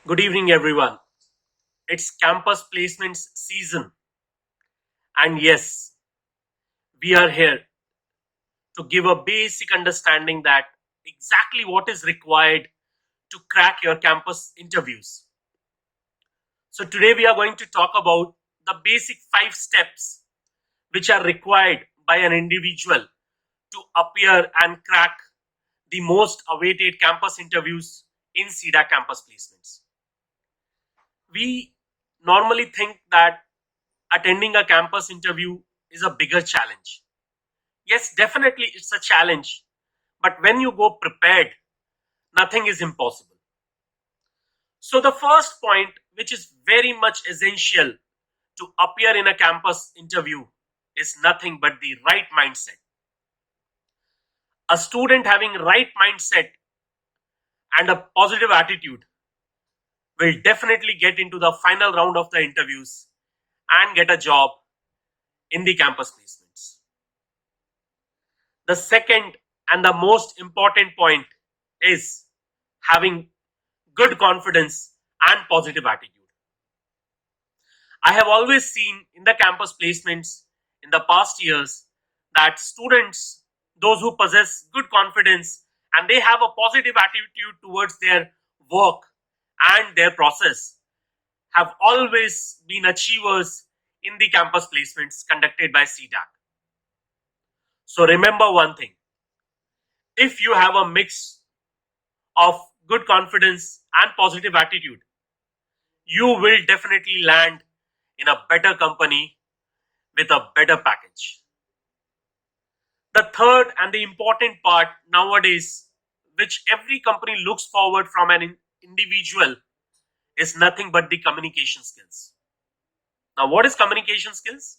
Good evening, everyone. It's campus placements season. And yes, we are here to give a basic understanding that exactly what is required to crack your campus interviews. So, today we are going to talk about the basic 5 steps which are required by an individual to appear and crack the most awaited campus interviews in CEDA campus placements. We normally think that attending a campus interview is a bigger challenge. Yes, definitely it's a challenge, but when you go prepared, nothing is impossible. So, the first point, which is very much essential to appear in a campus interview, is nothing but the right mindset. A student having right mindset and a positive attitude will definitely get into the final round of the interviews and get a job in the campus placements. The second and the most important point is having good confidence and positive attitude. I have always seen in the campus placements in the past years that students, those who possess good confidence and they have a positive attitude towards their work and their process, have always been achievers in the campus placements conducted by CDAC. So remember one thing: if you have a mix of good confidence and positive attitude, you will definitely land in a better company with a better package. The third and the important part nowadays, which every company looks forward from an individual, is nothing but the communication skills. Now, what is communication skills?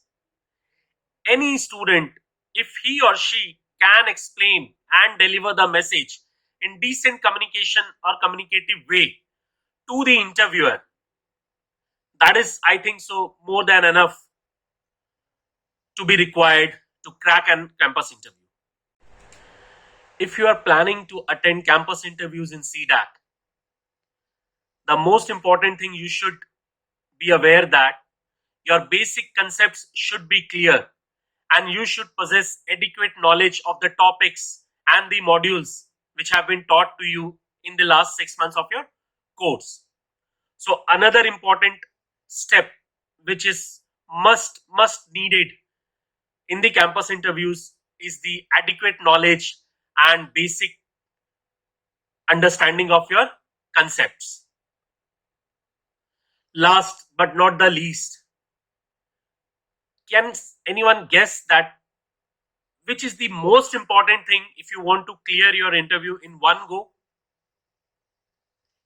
Any student, if he or she can explain and deliver the message in decent communication or communicative way to the interviewer, that is, I think so, more than enough to be required to crack an campus interview. If you are planning to attend campus interviews in CDAC, the most important thing you should be aware that your basic concepts should be clear and you should possess adequate knowledge of the topics and the modules which have been taught to you in the last 6 months of your course. So another important step which is must needed in the campus interviews is the adequate knowledge and basic understanding of your concepts. Last but not the least, can anyone guess that which is the most important thing if you want to clear your interview in one go?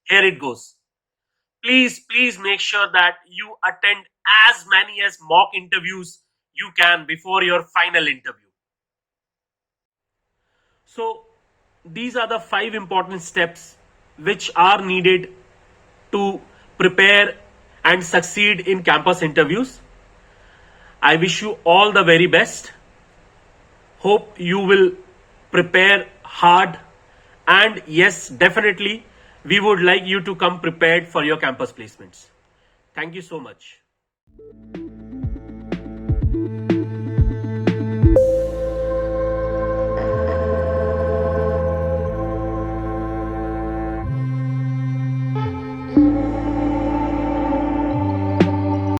Here it goes. Please make sure that you attend as many as mock interviews you can before your final interview. So these are the 5 important steps which are needed to prepare and succeed in campus interviews. I wish you all the very best. Hope you will prepare hard, and yes, definitely we would like you to come prepared for your campus placements. Thank you so much.